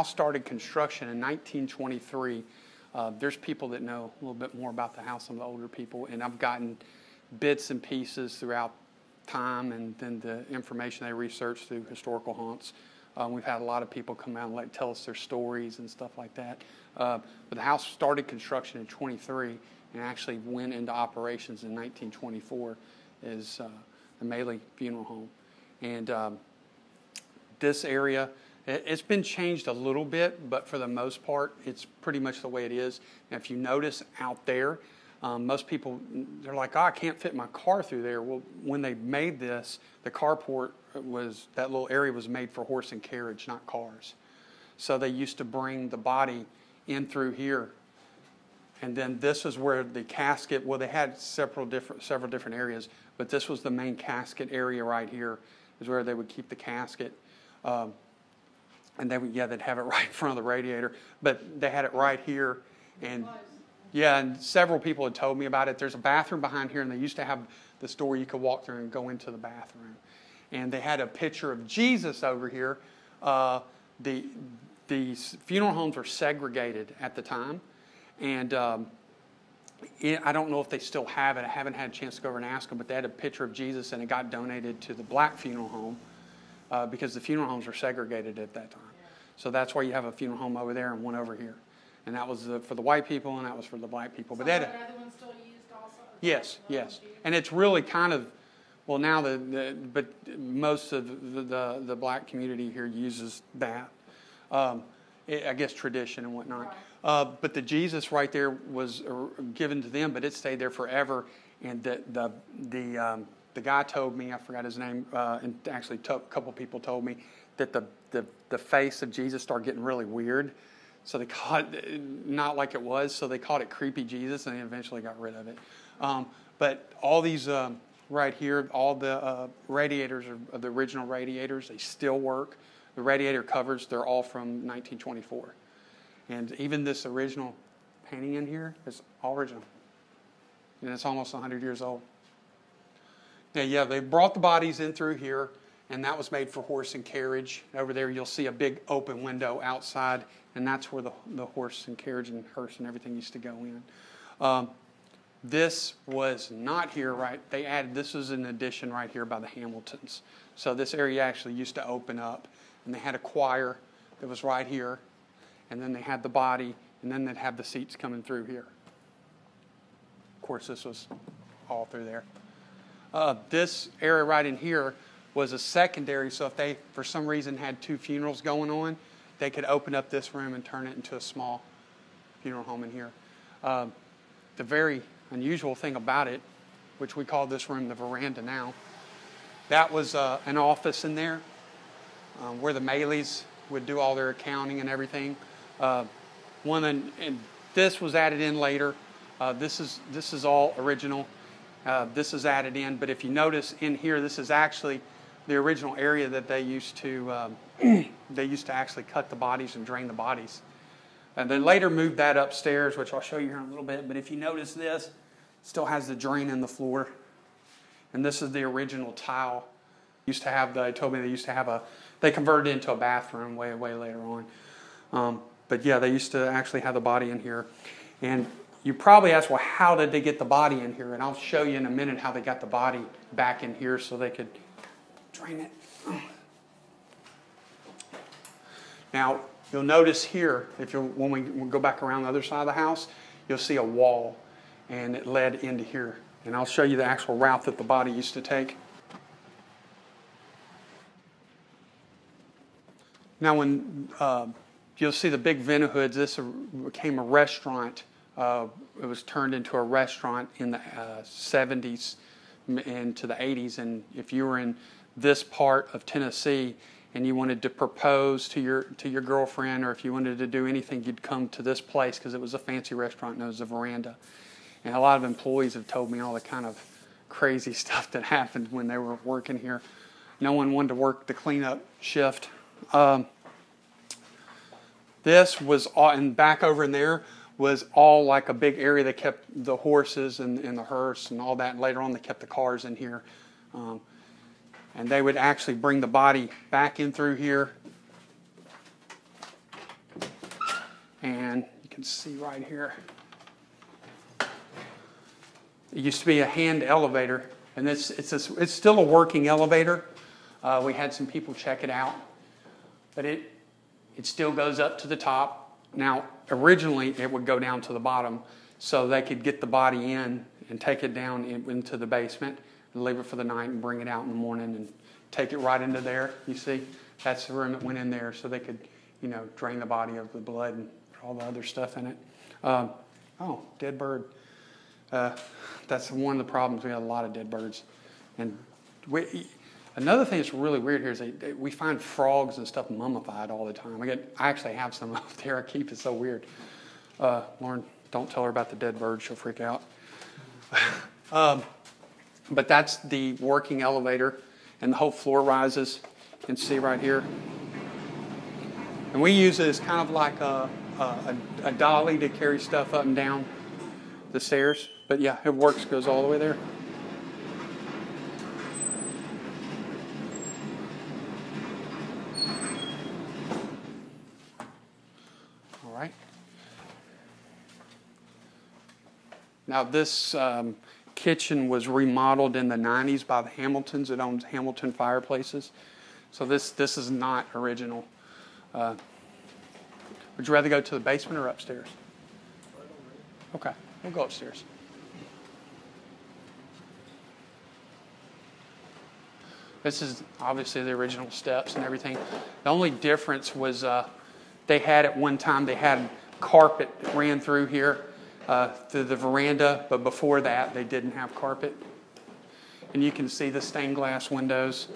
house started construction in 1923. There's people that know a little bit more about the house, some of the older people, and I've gotten bits and pieces throughout time, and then the information they researched through historical haunts. We've had a lot of people come out and tell us their stories and stuff like that. But the house started construction in 23 and actually went into operations in 1924 as the Maley Funeral Home. And this area, it's been changed a little bit, but for the most part, it's pretty much the way it is. Now, if you notice out there, most people, they're like, oh, I can't fit my car through there. Well, when they made this, the carport was, that little area was made for horse and carriage, not cars. So they used to bring the body in through here. And then this is where the casket, well, they had several different areas, but this was the main casket area right here, is where they would keep the casket. And they would, they'd have it right in front of the radiator. But they had it right here. And yeah, and several people had told me about it. There's a bathroom behind here, and they used to have this door you could walk through and go into the bathroom. And they had a picture of Jesus over here. The funeral homes were segregated at the time. And I don't know if they still have it. I haven't had a chance to go over and ask them, but they had a picture of Jesus, and it got donated to the black funeral home because the funeral homes were segregated at that time. So that's why you have a funeral home over there and one over here. And that was for the white people, and that was for the black people. But so are the other ones still used also? Yes, yes. And it's really kind of, well, now but most of the black community here uses that. I guess tradition and whatnot. Right. But the Jesus right there was given to them, but it stayed there forever. And the guy told me, I forgot his name, and actually a couple people told me that the face of Jesus started getting really weird. So they called it not like it was, so they called it creepy Jesus, and they eventually got rid of it. But all these right here, all the radiators are the original radiators. They still work. The radiator covers, they're all from 1924. And even this original painting in here is all original. And it's almost 100 years old. Now, yeah, they brought the bodies in through here, and that was made for horse and carriage. Over there, you'll see a big open window outside, and that's where the horse and carriage and hearse and everything used to go in. This was not here, right? They added, this was an addition right here by the Hamiltons. So this area actually used to open up, and they had a choir that was right here, and then they had the body, and then they'd have the seats coming through here. Of course, this was all through there. This area right in here was a secondary, so if they, for some reason, had two funerals going on, they could open up this room and turn it into a small funeral home in here. The very unusual thing about it, which we call this room the veranda now, that was an office in there where the Maleys would do all their accounting and everything. And this was added in later. This is all original. This is added in, but if you notice in here, this is actually the original area that they used to actually cut the bodies and drain the bodies. And they later moved that upstairs, which I'll show you here in a little bit. But if you notice this, it still has the drain in the floor. And this is the original tile. They told me they used to have they converted it into a bathroom way later on. But yeah, they used to actually have the body in here. And you probably ask, well, how did they get the body in here? And I'll show you in a minute how they got the body back in here so they could drain it. Now, you'll notice here, when we go back around the other side of the house, you'll see a wall, and it led into here. And I'll show you the actual route that the body used to take. Now, when you'll see the big vent hoods, this became a restaurant. It was turned into a restaurant in the 70s into the 80s. And if you were in this part of Tennessee and you wanted to propose to your girlfriend, or if you wanted to do anything, you'd come to this place because it was a fancy restaurant known as the Veranda. And a lot of employees have told me all the kind of crazy stuff that happened when they were working here. No one wanted to work the cleanup shift. This was all, and back over in there was all like a big area that kept the horses and the hearse and all that. And later on, they kept the cars in here. And they would actually bring the body back in through here. And you can see right here. It used to be a hand elevator, and it's still a working elevator. We had some people check it out, but it still goes up to the top. Now, originally, it would go down to the bottom, so they could get the body in and take it down into the basement and leave it for the night and bring it out in the morning and take it right into there. You see, that's the room that went in there, so they could, drain the body of the blood and all the other stuff in it. Dead bird. That's one of the problems. We had a lot of dead birds. And another thing that's really weird here is we find frogs and stuff mummified all the time. I actually have some up there. I keep it so weird. Lauren, don't tell her about the dead bird. She'll freak out. But that's the working elevator, and the whole floor rises. You can see right here. And we use it as kind of like a dolly to carry stuff up and down the stairs. But yeah, it works, goes all the way there. All right. Now this kitchen was remodeled in the 90s by the Hamiltons. It owns Hamilton Fireplaces. So this is not original. Would you rather go to the basement or upstairs? Okay, we'll go upstairs. This is obviously the original steps and everything. The only difference was they had at one time, they had carpet that ran through here, through the veranda, but before that they didn't have carpet. And you can see the stained glass windows.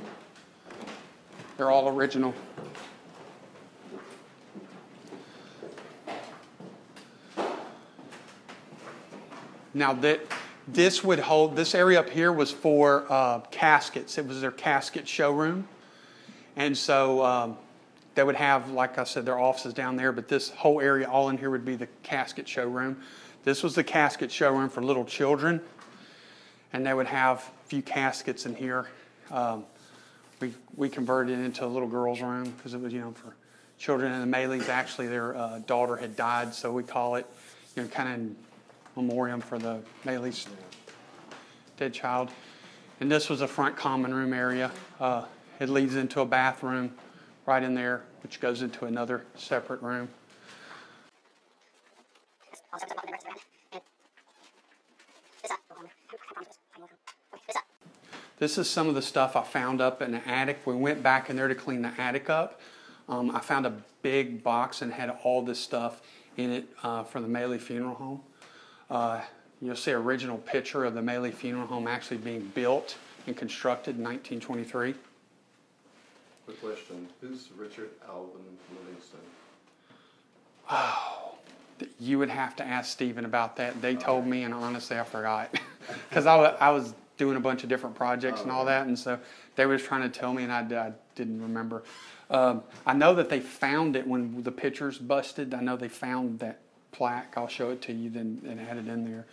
They're all original. Now this area up here was for caskets. It was their casket showroom. And so they would have, like I said, their offices down there, but this whole area all in here would be the casket showroom. This was the casket showroom for little children. And they would have a few caskets in here. We converted it into a little girl's room because it was, for children. And the Maleys, actually, their daughter had died, so we call it, kind of in memoriam for the Maley's dead child. And this was a front common room area. It leads into a bathroom right in there, which goes into another separate room. This is some of the stuff I found up in the attic. We went back in there to clean the attic up. I found a big box and had all this stuff in it for the Maley Funeral Home. You'll see an original picture of the Maley Funeral Home actually being built and constructed in 1923. Quick question. Who's Richard Alvin Livingston? Oh, you would have to ask Stephen about that. They told me, and honestly, I forgot. Because I was doing a bunch of different projects and all that, and so they were just trying to tell me, and I didn't remember. I know that they found it when the pictures busted. I know they found that plaque. I'll show it to you then and add it in there.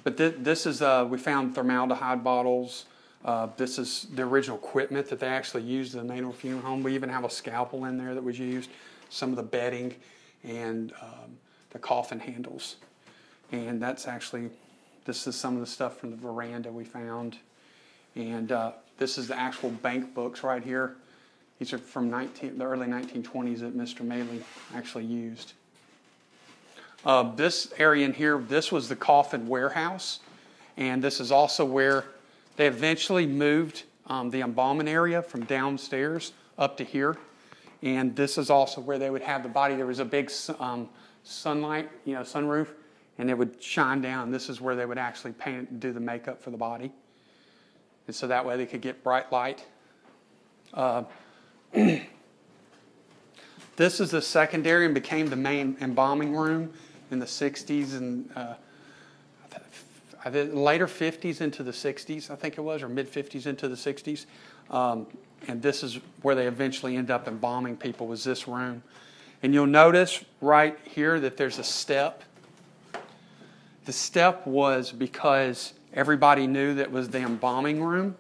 But this is, we found formaldehyde bottles. This is the original equipment that they actually used in the Manor funeral home. We even have a scalpel in there that was used, some of the bedding, and the coffin handles. And that's actually, this is some of the stuff from the veranda we found. And this is the actual bank books right here. These are from the early 1920s that Mr. Maley actually used. This area in here, this was the coffin warehouse. And this is also where they eventually moved the embalming area from downstairs up to here. And this is also where they would have the body. There was a big sunlight, sunroof, and it would shine down. This is where they would actually paint and do the makeup for the body. And so that way they could get bright light. This is the secondary and became the main embalming room in the 60s and later 50s into the 60s, I think it was, or mid-50s into the 60s. And this is where they eventually end up embalming people, was this room. And you'll notice right here that there's a step. The step was because everybody knew that was the embalming room.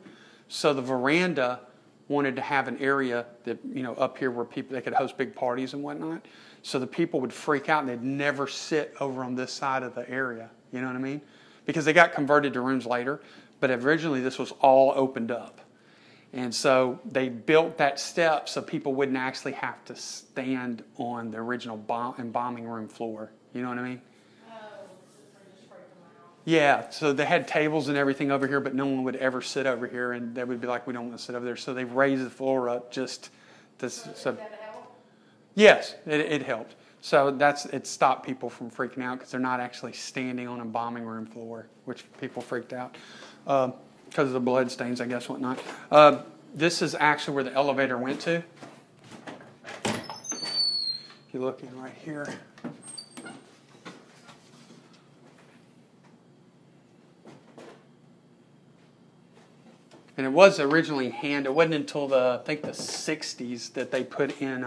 So the veranda wanted to have an area that, up here where they could host big parties and whatnot. So the people would freak out and they'd never sit over on this side of the area. You know what I mean? Because they got converted to rooms later, but originally this was all opened up. And so they built that step so people wouldn't actually have to stand on the original embalming room floor. You know what I mean? Oh, just freak them out. Yeah, so they had tables and everything over here, but no one would ever sit over here, and they would be like, we don't want to sit over there. So they raised the floor up just to... So did that help? Yes, it helped. So it stopped people from freaking out because they're not actually standing on a embalming room floor, which people freaked out because of the blood stains, I guess, whatnot. This is actually where the elevator went to. If you're looking right here. And it was originally hand. It wasn't until I think the 60s that they put in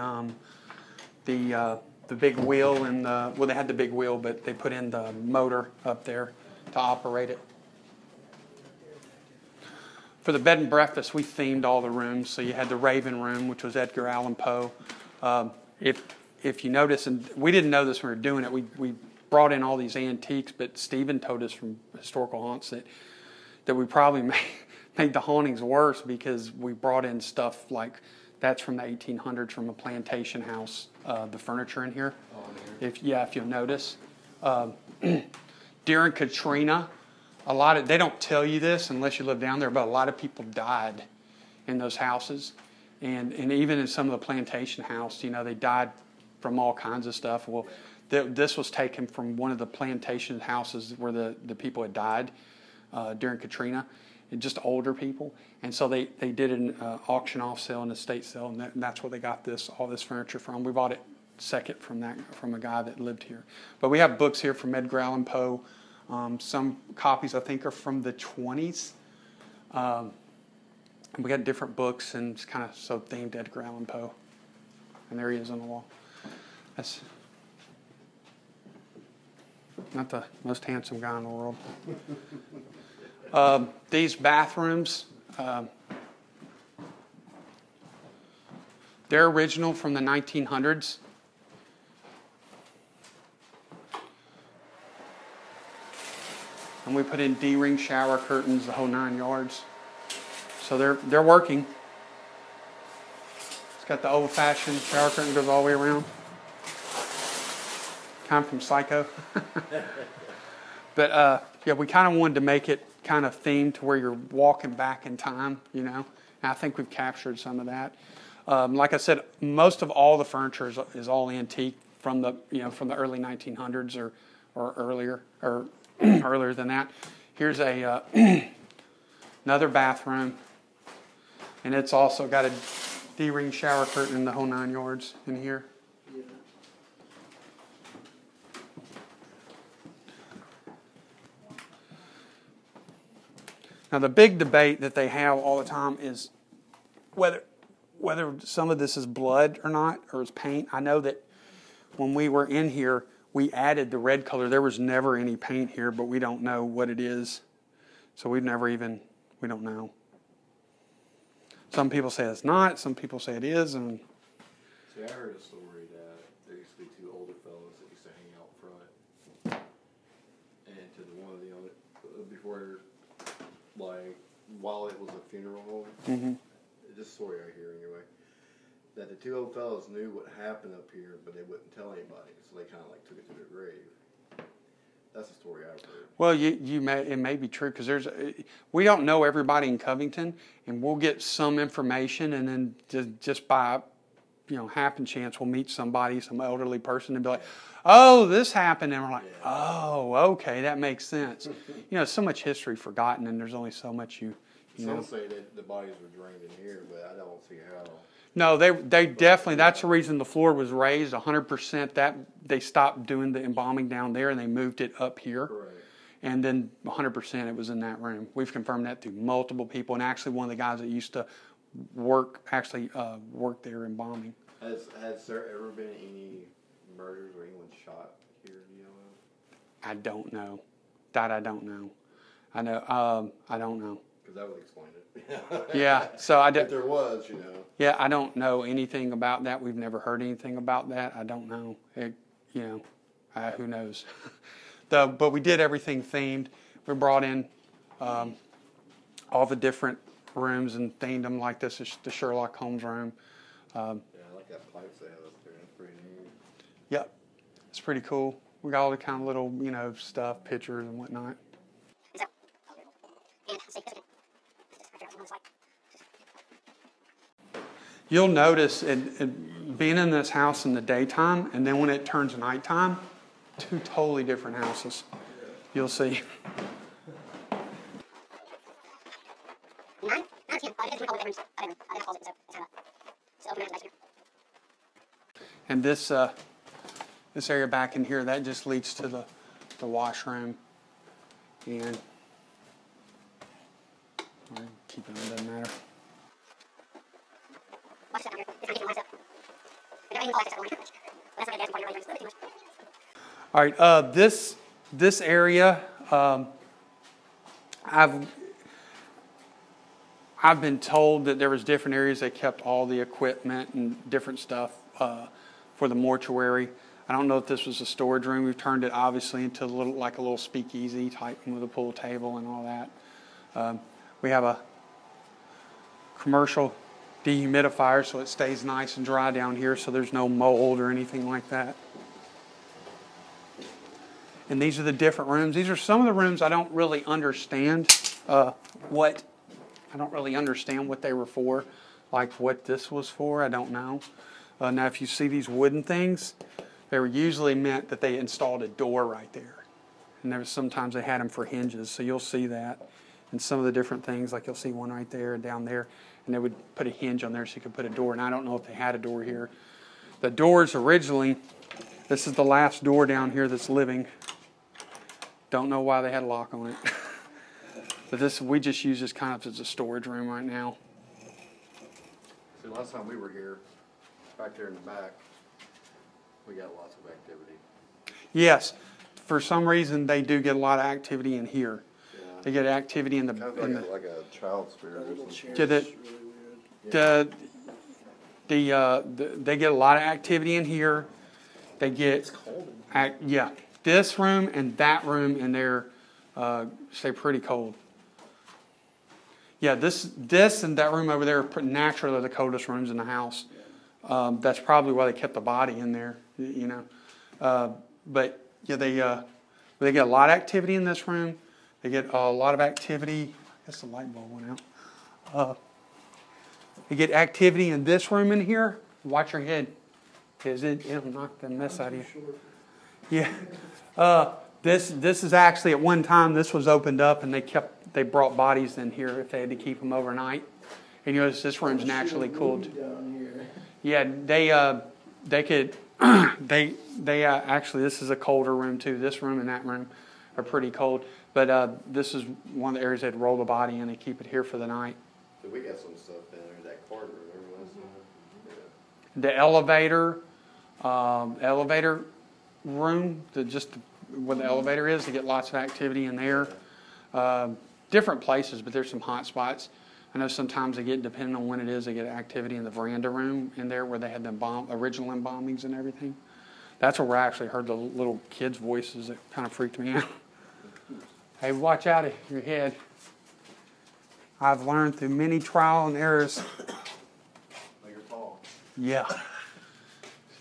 the big wheel and they had the big wheel, but they put in the motor up there to operate it. For the bed and breakfast, we themed all the rooms. So you had the Raven Room, which was Edgar Allan Poe. If you notice, and we didn't know this when we were doing it, we brought in all these antiques, but Stephen told us from Historical Haunts that we probably made the hauntings worse because we brought in stuff like that's from the 1800s from a plantation house, the furniture in here. If you'll notice. During Katrina, they don't tell you this unless you live down there, but a lot of people died in those houses. And even in some of the plantation house, they died from all kinds of stuff. Well, this was taken from one of the plantation houses where the people had died during Katrina, and just older people. And so they did an auction off sale and estate sale, and that's where they got all this furniture from. We bought it second from a guy that lived here. But we have books here from Edgar Allan Poe. Some copies, I think, are from the 20s. We got different books, and it's kind of so themed Edgar Allan Poe. And there he is on the wall. That's not the most handsome guy in the world. These bathrooms, they're original from the 1900s. And we put in D-ring shower curtains, the whole 9 yards. So they're working. It's got the old-fashioned shower curtain, goes all the way around. Kind of from Psycho. But we kind of wanted to make it kind of themed to where you're walking back in time, And I think we've captured some of that. Like I said, most of all the furniture is all antique from the early 1900s or earlier or earlier than that. Here's another bathroom, and it's also got a D-ring shower curtain in the whole 9 yards in here. Now, the big debate that they have all the time is whether some of this is blood or not, or is paint. I know that when we were in here, we added the red color. There was never any paint here, but we don't know what it is. So we don't know. Some people say it's not. Some people say it is. And See, I heard a story that there used to be two older fellows that used to hang out front. And to the one of the other, before, while it was a funeral home, this story I hear anyway, that the two old fellows knew what happened up here, but they wouldn't tell anybody, so they kind of took it to their grave. That's the story I've heard. Well, it may be true because we don't know everybody in Covington, and we'll get some information, and then just by happen chance we'll meet somebody, some elderly person, and be like, "Oh, this happened," and we're like, "Oh, okay, that makes sense." So much history forgotten, and there's only so much you know. Some say that the bodies were drained in here, but I don't see how. No, they definitely, that's the reason the floor was raised 100%. That they stopped doing the embalming down there and they moved it up here. Right. And then 100% it was in that room. We've confirmed that through multiple people, and actually one of the guys that used to work there embalming. Has there ever been any murders or anyone shot here, do you know? I don't know. That I don't know. I don't know. Because that would explain it. Yeah, so I If did. there was, you know. Yeah, I don't know anything about that. We've never heard anything about that. I don't know. Who knows? But we did everything themed. We brought in all the different rooms and themed them like this is the Sherlock Holmes room. Yeah, I like that pipes they have up there. That's pretty neat. Yep, it's pretty cool. We got all the kind of little, stuff, pictures and whatnot. You'll notice being in this house in the daytime, and then when it turns nighttime, two totally different houses. You'll see. And this area back in here, that just leads to the washroom. And keep it on, it doesn't matter. All right, this area, I've been told that there was different areas they kept all the equipment and different stuff for the mortuary. I don't know if this was a storage room. We've turned it obviously into a little speakeasy type with a pool table and all that. We have a commercial dehumidifier so it stays nice and dry down here so there's no mold or anything like that. And these are the different rooms. These are some of the rooms I don't really understand what they were for, like what this was for. I don't know. Now, if you see these wooden things, they were usually meant that they installed a door right there. And sometimes they had them for hinges, so you'll see that. And some of the different things, like you'll see one right there and down there, and they would put a hinge on there so you could put a door. And I don't know if they had a door here. The doors originally, this is the last door down here that's living. Don't know why they had a lock on it. But we just use this kind of as a storage room right now. See, last time we were here, back there in the back, we got lots of activity. Yes, for some reason they do get a lot of activity in here. Yeah. They get activity in the. Kind of like a child spirit or something. They get a lot of activity in here. They get. It's cold. Yeah, this room and that room in there stay pretty cold. Yeah, this and that room over there are naturally the coldest rooms in the house. That's probably why they kept the body in there, But yeah, they get a lot of activity in this room. They get a lot of activity. I guess the light bulb went out. They get activity in this room in here. Watch your head, because it'll knock the mess out of you. Yeah. This is actually at one time this was opened up and they brought bodies in here if they had to keep them overnight. And you notice this room's naturally cooled. Yeah, they could actually this is a colder room too. This room and that room are pretty cold. But this is one of the areas they'd roll the body in and keep it here for the night. So we got some stuff in there, that card room every once in a while. The elevator room, where the elevator is, they get lots of activity in there. Different places, but there's some hot spots. I know sometimes they get, depending on when it is, they get activity in the veranda room in there where they had the original embalmings and everything. That's where I actually heard the little kids' voices that kind of freaked me out. Hey, watch out of your head. I've learned through many trial and errors. Like your tall. Yeah.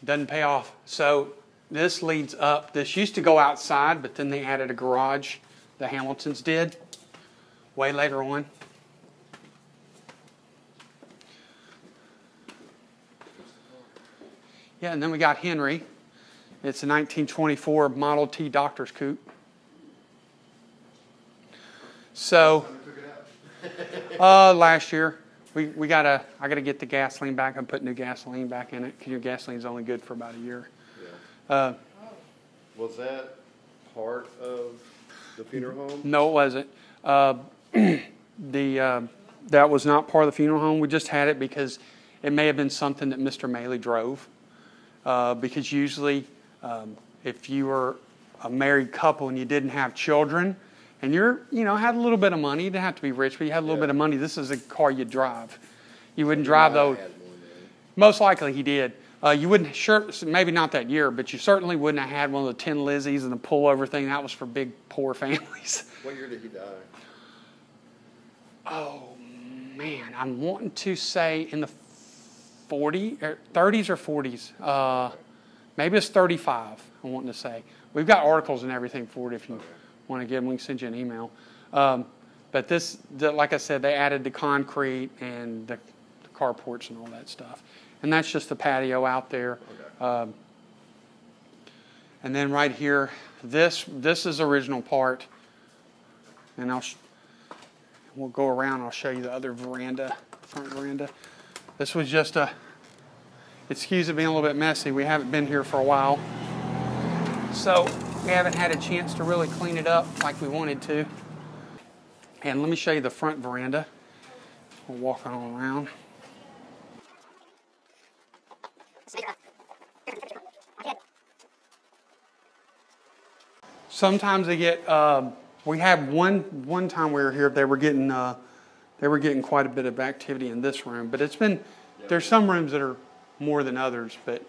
Doesn't pay off. So this leads up. This used to go outside, but then they added a garage. The Hamiltons did. Way later on. Yeah, and then we got Henry. It's a 1924 Model T doctor's coupe. So, last year I gotta get the gasoline back. I'm putting new gasoline back in it because your gasoline's only good for about a year. Yeah. Was that part of the funeral home? No, it wasn't. That was not part of the funeral home. We just had it because it may have been something that Mr. Maley drove. Because usually, if you were a married couple and you didn't have children, and had a little bit of money. You didn't have to be rich, but you had a little bit of money. This is a car you'd drive. You wouldn't drive those. Most likely he did. You wouldn't, maybe not that year, but you certainly wouldn't have had one of the Tin Lizzies and the pullover thing. That was for big, poor families. What year did he die? Oh, man. I'm wanting to say in the 30s or 40s. Maybe it's 35, I'm wanting to say. We've got articles and everything for it if you want to get them. We can send you an email. But like I said, they added the concrete and the carports and all that stuff. And that's just the patio out there. Okay. And then right here, this is the original part. And we'll go around. I'll show you the other veranda, front veranda. This was just excuse it being a little bit messy. We haven't been here for a while. So we haven't had a chance to really clean it up like we wanted to. And let me show you the front veranda. We'll walk on around. Sometimes they get. We had one time we were here. They were getting quite a bit of activity in this room. But there's some rooms that are more than others. But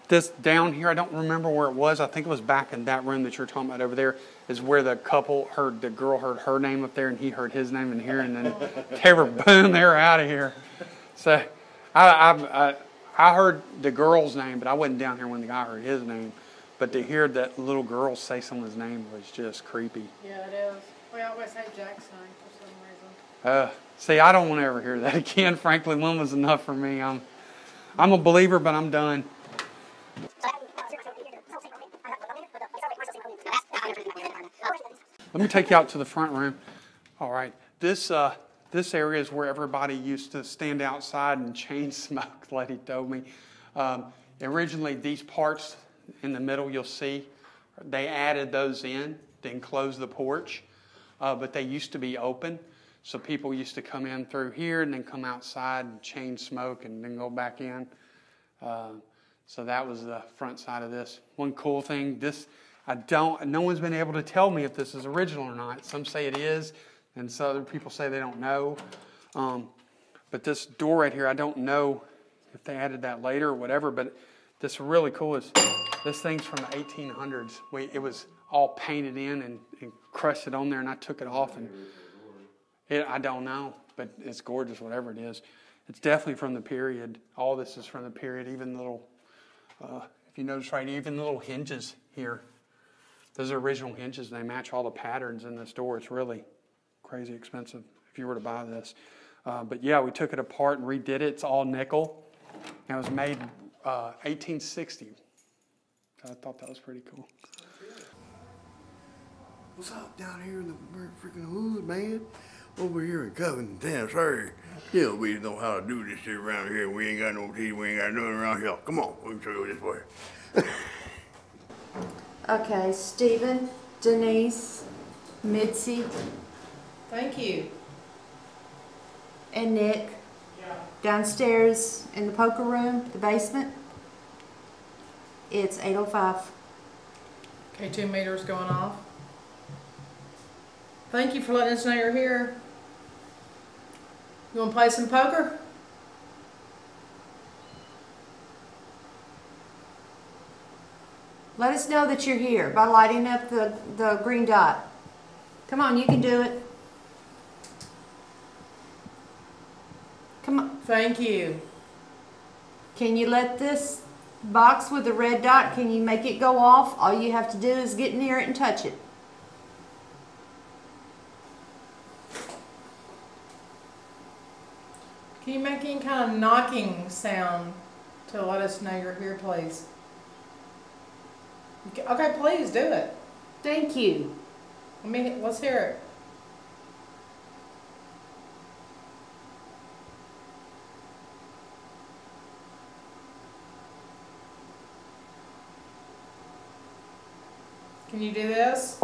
this down here, I don't remember where it was. I think it was back in that room that you're talking about over there. Is where the girl heard her name up there, and he heard his name in here, and then they were out of here. So I heard the girl's name, but I wasn't down here when the guy heard his name. But to hear that little girl say someone's name was just creepy. Yeah, it is. We always say Jack's name for some reason. See, I don't want to ever hear that again. Frankly, one was enough for me. I'm a believer, but I'm done. Let me take you out to the front room. All right, this area is where everybody used to stand outside and chain smoke, like he told me. Originally, these parts in the middle you'll see, they added those in to enclose the porch, but they used to be open. So people used to come in through here and then come outside and chain smoke and then go back in. So that was the front side of this. One cool thing, no one's been able to tell me if this is original or not. Some say it is, and some other people say they don't know. But this door right here, I don't know if they added that later or whatever, but this really cool is this thing's from the 1800s. It was all painted in and crusted on there, and I took it off. And I don't know, but it's gorgeous, whatever it is. It's definitely from the period. All this is from the period, even the little, if you notice right, even the little hinges here. Those are original hinges. They match all the patterns in this door. It's really crazy expensive if you were to buy this. But yeah, we took it apart and redid it. It's all nickel. And it was made 1860. I thought that was pretty cool. What's up down here in the freaking hood, man? Over here in Covington, Tennessee. Yeah, we know how to do this shit around here. We ain't got no teeth. We ain't got nothing around here. Come on, let me show you this way. Okay, Stephen, Denise, Mitzi, Thank you. and Nick. Downstairs in the poker room, the basement, it's 8:05. Okay, 2 meters going off. Thank you for letting us know you're here. You want to play some poker? Let us know that you're here by lighting up the green dot. Come on, you can do it. Come on. Thank you. Can you let this box with the red dot, can you make it go off? All you have to do is get near it and touch it. Can you make any kind of knocking sound to let us know you're here, please? Okay, please do it. Thank you. Let's hear it. Can you do this?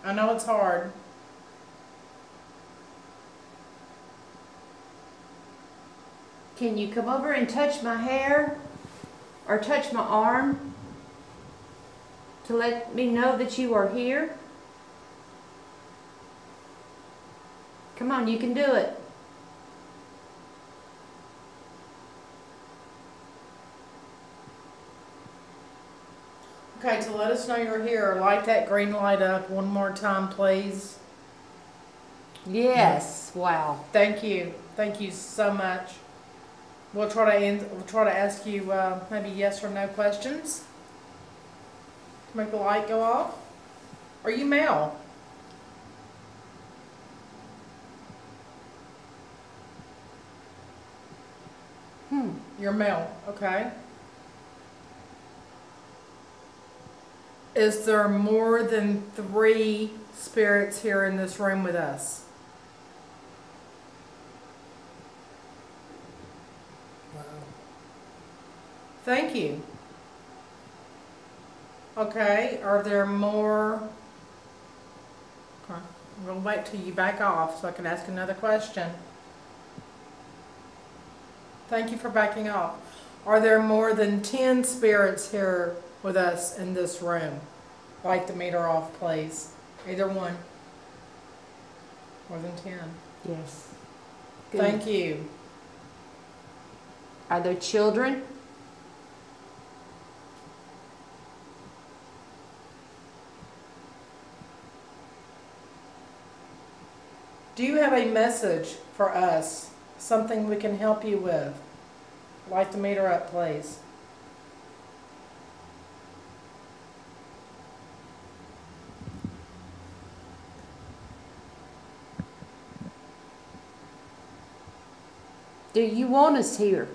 I know it's hard. Can you come over and touch my hair or touch my arm to let me know that you are here? Come on, you can do it. Okay, to let us know you're here, light that green light up one more time, please. Yes. Wow. Thank you. Thank you so much. We'll try to ask you maybe yes or no questions. Make the light go off. Are you male? You're male. Okay. Is there more than 3 spirits here in this room with us? Wow. Thank you. Okay, are there more? Okay. I'm going to wait till you back off so I can ask another question. Thank you for backing off. Are there more than 10 spirits here with us in this room? Light the meter off, please. Either one. More than 10. Yes. Good. Thank you. Are there children? Do you have a message for us? Something we can help you with? Light the meter up, please. Do you want us here?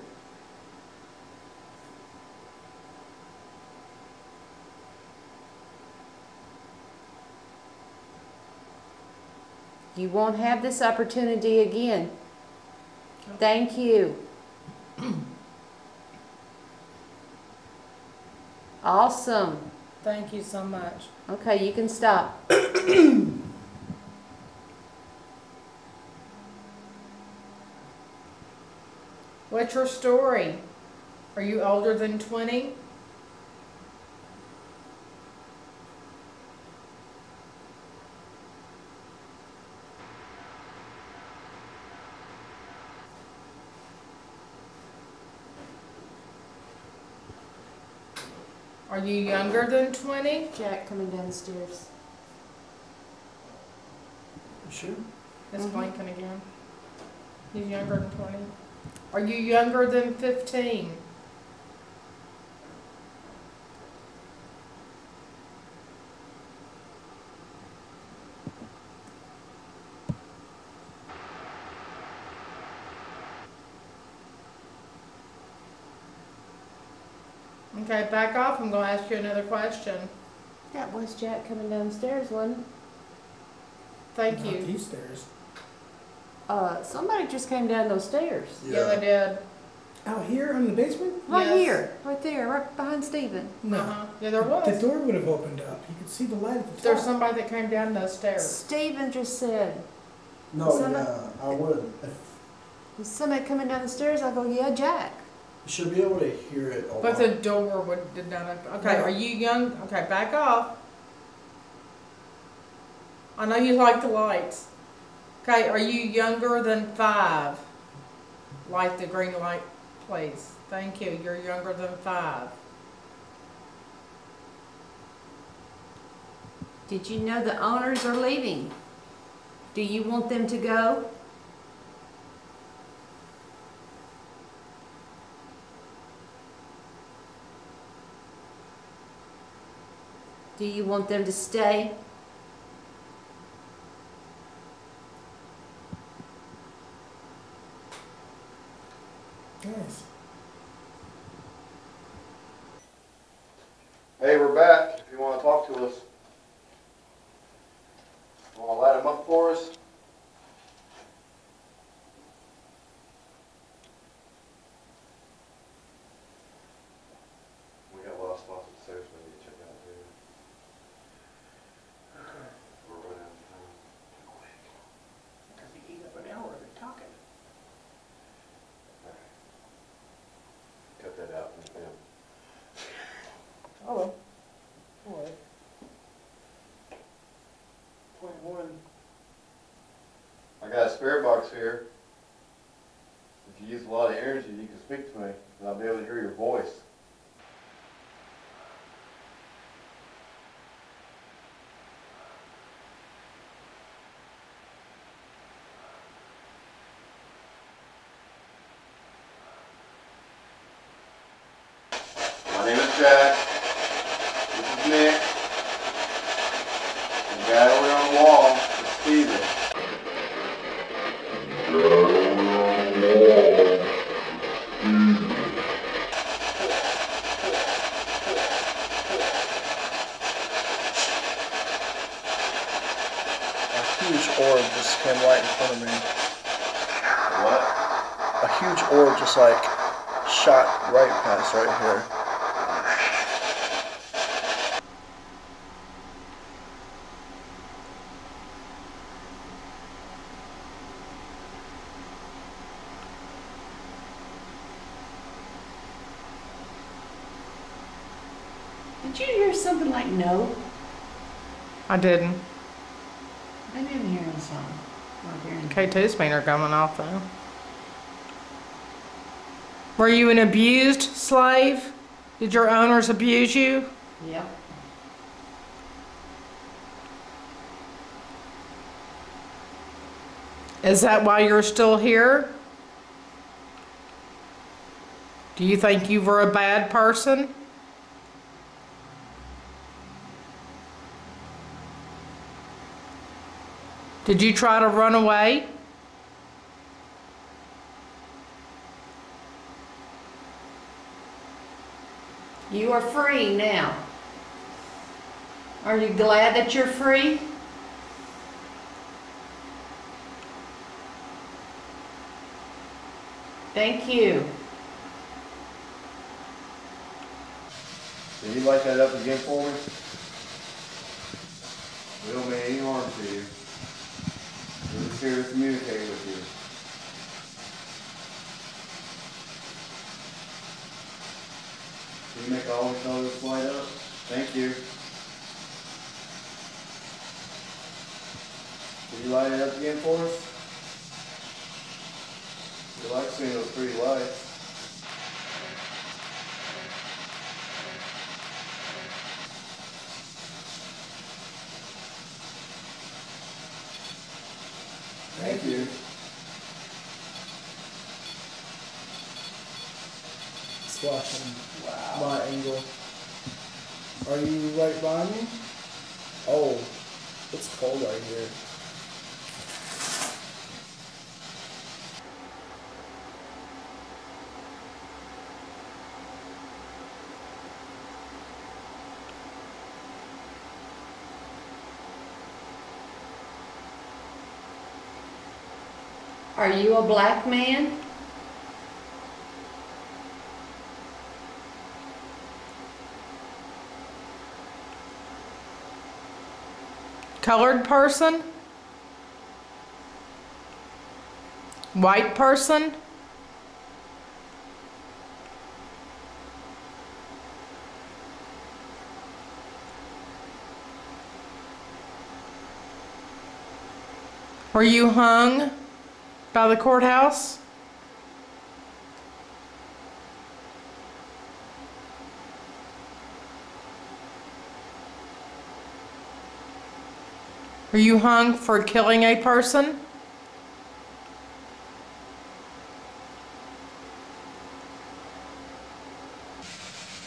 You won't have this opportunity again. Thank you. Awesome. Thank you so much. Okay, you can stop. What's your story? Are you older than 20? Are you younger than 20? Jack coming down the stairs. You sure? It's blinking again. He's younger than 20. Are you younger than 15? Okay, back off. I'm going to ask you another question. That was Jack coming down the stairs, wasn't it? Thank Not you. these stairs. Somebody just came down those stairs. Yeah, they did. Out here in the basement? Right Yes. here, right there, right behind Stephen. No. Uh-huh. Yeah, there The was. door would have opened up. You could see the light at the top. There's somebody that came down those stairs. Stephen just said, No, Somebody- yeah, I would. "Is somebody coming down the stairs?" I go, "Yeah, Jack." You should be able to hear it a But lot. the door did not open. Okay, No. are you young? Okay, back off. I know you like the lights. Okay, are you younger than 5? Light the green light, please. Thank you. You're younger than 5. Did you know the owners are leaving? Do you want them to go? Do you want them to stay? Yes. Hey, we're back. If you want to talk to us, want to light them up for us? We got a lot of spots upstairs we need to check out here. We're running out of time. Because he eat up an hour of it talking. Morning. I got a spare box here. If you use a lot of energy, you can speak to me, and I'll be able to hear your voice. My name is Jack. This is Nick. And the guy over on the wall is Steven. A huge orb just came right in front of me. What? A huge orb just like shot right past right here. Did you hear something like no? I didn't. I didn't hear a song. Not hearing. K2's meter coming off though. Were you an abused slave? Did your owners abuse you? Yep. Is that why you're still here? Do you think you were a bad person? Did you try to run away? You are free now. Are you glad that you're free? Thank you. Can you light that up again for me? We don't mean any harm to you. We're just here to communicate with you. Can you make all the colors light up? Thank you. Can you light it up again for us? We like seeing those pretty lights. Thank you. It's flashing. Wow. My angle. Are you right behind me? Oh, it's cold right here. Are you a black man? Colored person? White person? Were you hung by the courthouse? Were you hung for killing a person?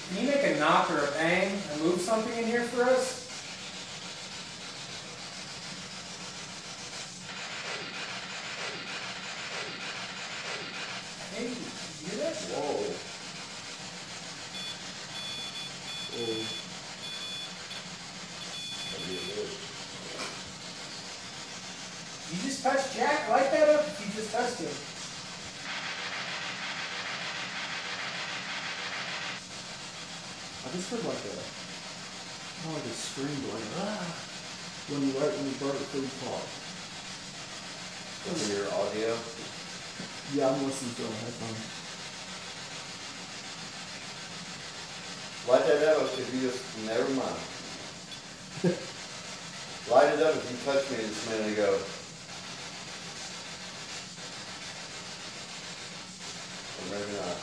Can you make a knock or a bang and move something in here for us? Hey, you hear that? Whoa. Whoa. You just touched Jack? Light that up if you just touched him. I just heard like a scream like when you burn the food pot. Listen to your audio. Yeah, I'm listening to it on headphones. Light that up if you just never mind. Light it up if you touched me just a minute ago. Or maybe not.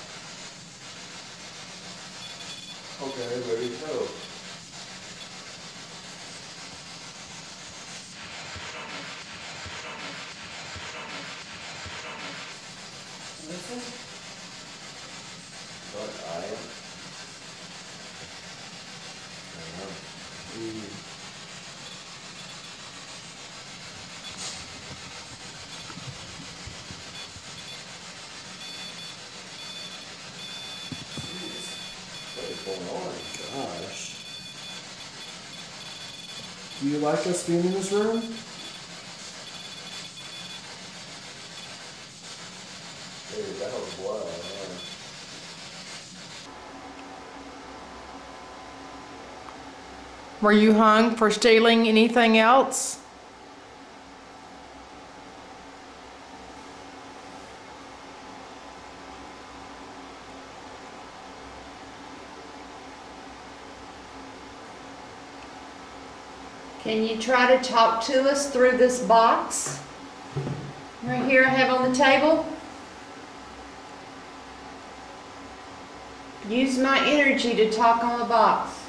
Okay, ready to go. But I am. What is going on? Gosh. Do you like us being in this room? Dude, that was wild, man. Were you hung for stealing anything else? Can you try to talk to us through this box? Right here I have on the table. Use my energy to talk on the box.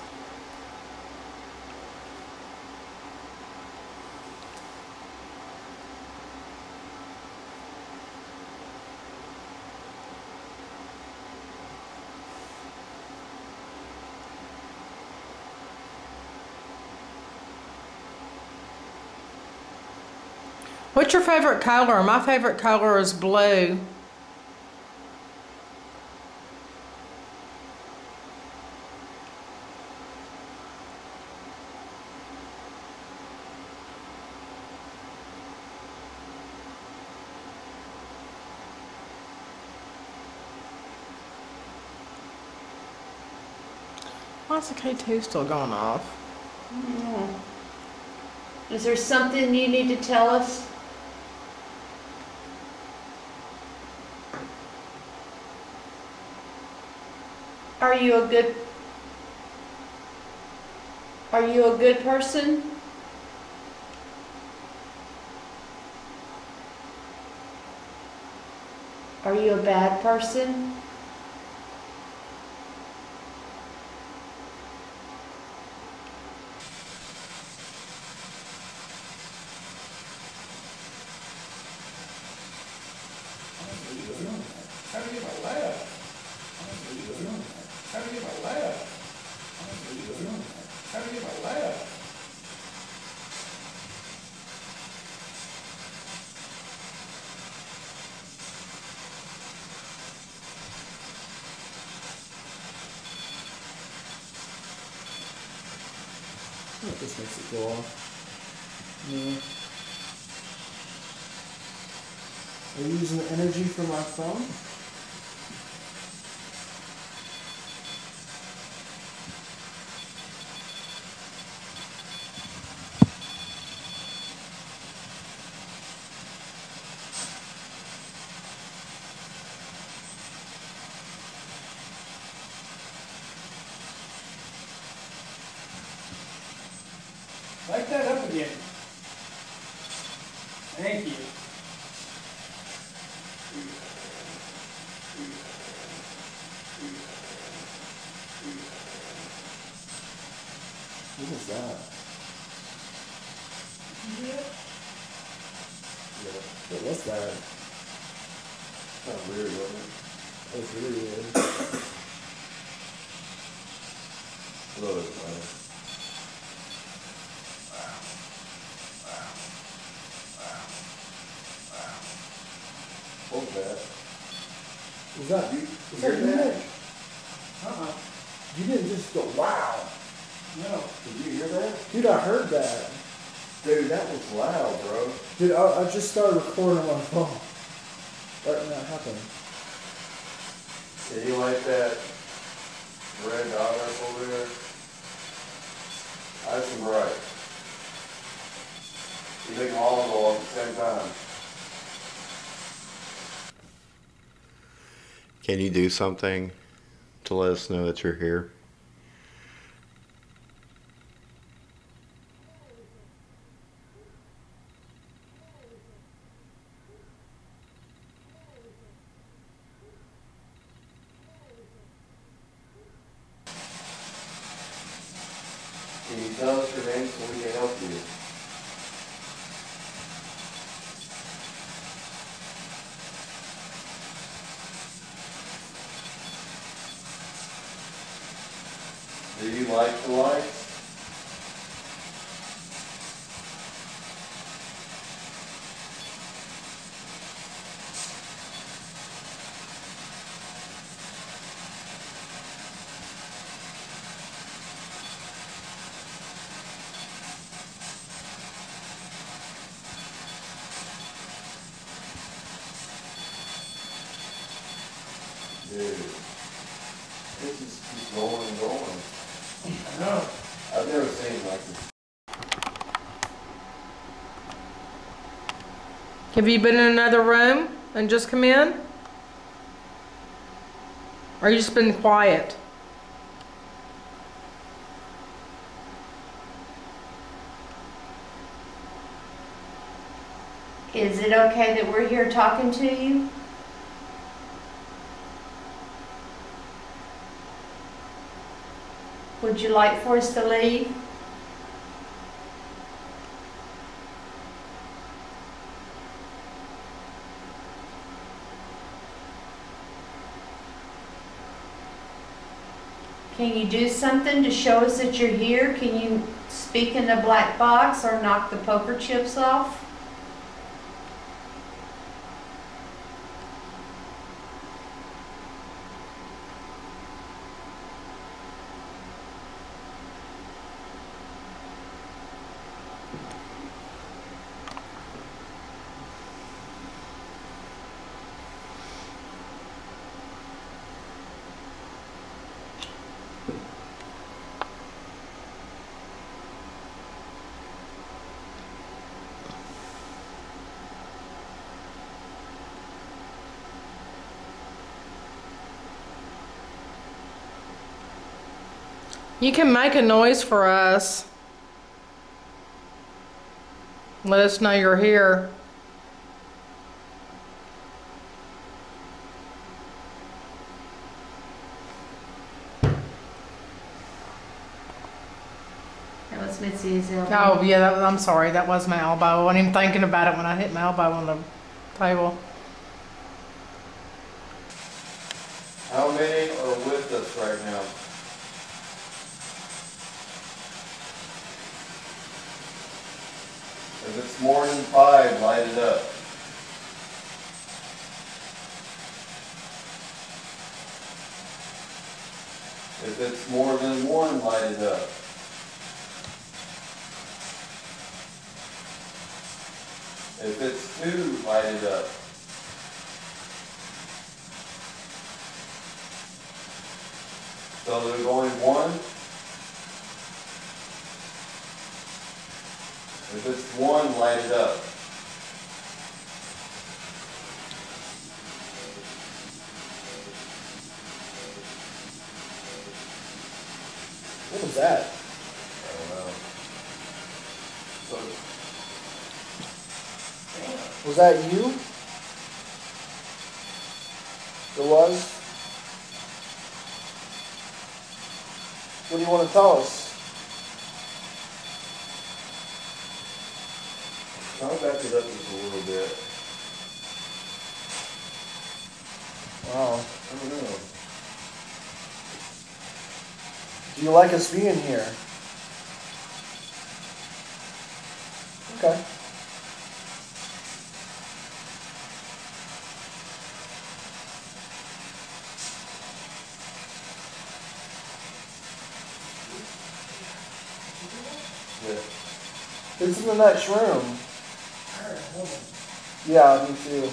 What's your favorite color? My favorite color is blue. Why is the K2 still going off? Is there something you need to tell us? Are you a good person? Are you a bad person? I think this makes it go off. Yeah. Are you using the energy from my phone? Light that up again. Thank you. What was that? Yeah. What was that? Kind of weird, wasn't it? That was really weird. A little bit, man. What was that? Was that You was hear that you, that? Nick? You didn't just go, wow. No. Did you hear that? Dude, I heard that. Dude, that was loud, bro. Dude, I just started recording on my phone. Right when that happened. Can you like that red dot up over there? Nice and bright. You make them all go off at the same time. Can you do something to let us know that you're here? tell us your name so we can help you. Do you like the lights? Dude, this just keeps going and going. I know. I've never seen like this. Have you been in another room and just come in? Or you just been quiet? Is it okay that we're here talking to you? Would you like for us to leave? Can you do something to show us that you're here? Can you speak in the black box or knock the poker chips off? You can make a noise for us. Let us know you're here. That was Mitzi's elbow. Oh, yeah, I'm sorry. That was my elbow. I wasn't even thinking about it when I hit my elbow on the table. How many are with us right now? If it's more than 5, light it up. If it's more than 1, light it up. If it's 2, light it up. So they're going 1. If it's 1, light it up. What was that? I don't know. So, Was that you? It was? What do you want to tell us? I'll back it up just a little bit. Wow. I don't know. Do you like us being here? Okay. Yeah. It's in the next room. Yeah, me too.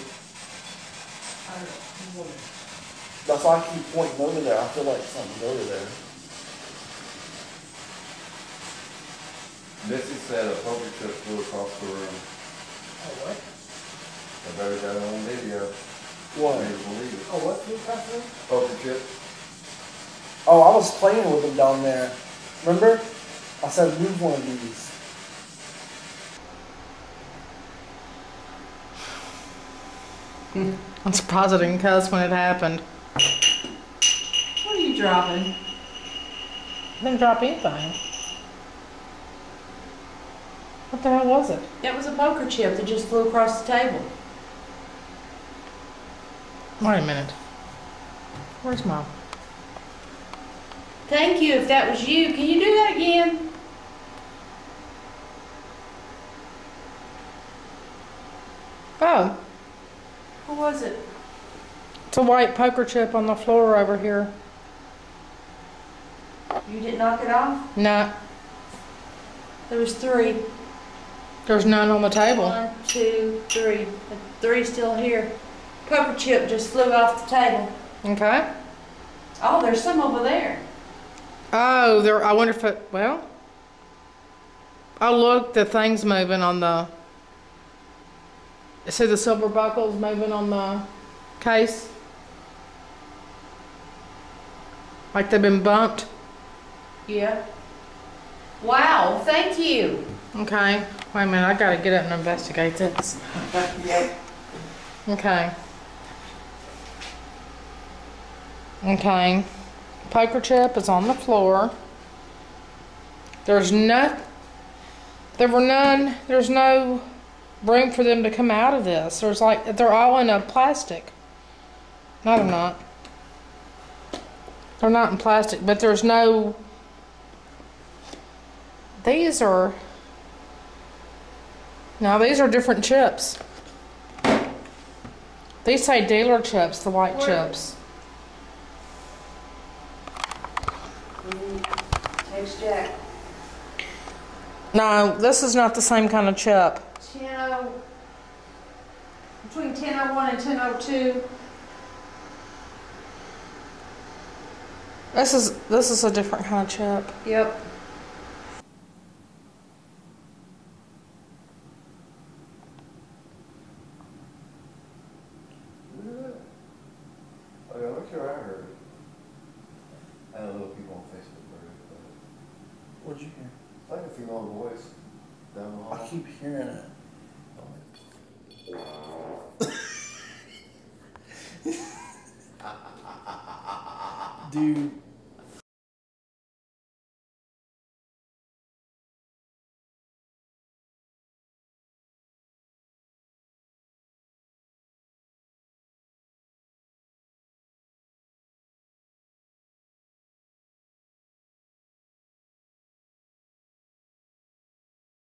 That's why I keep pointing over there. I feel like something's over there. Missy said a poker chip flew across the room. Oh, what? I better got it on video. What? I can't believe it. Oh, what flew past there? Poker chip. Oh, I was playing with them down there. Remember? I said move one of these. I'm surprised I didn't cuss when it happened. What are you dropping? I didn't drop anything. What the hell was it? That was a poker chip that just flew across the table. Wait a minute. Where's Mom? Thank you, if that was you. Can you do that again? Oh, What was it? it's a white poker chip on the floor over here. You didn't knock it off? No, There was 3. there's none on the table. 1, 2, 3. The 3 still here. Poker chip just flew off the table. Okay. Oh, there's some over there. Oh, there. I wonder if it. Well. Oh, look, the thing's moving on the. See the silver buckles moving on the case? Like they've been bumped? Yeah. Wow, thank you. Okay. Wait a minute, I gotta get up and investigate this. Yep. Okay. Okay. Poker chip is on the floor. There's no room for them to come out of this. There's like, they're all in a plastic. No, they're not. They're not in plastic, but there's no, these are different chips. These say dealer chips, the white chips. Text Jack. No, this is not the same kind of chip. Between 10:01 and 10:02. This is a different kind of chip. Yep. Oh, yeah, look here, I heard. I know little people on Facebook heard it, What'd you hear? but it's like a female voice down the I hall. keep hearing it. Dude,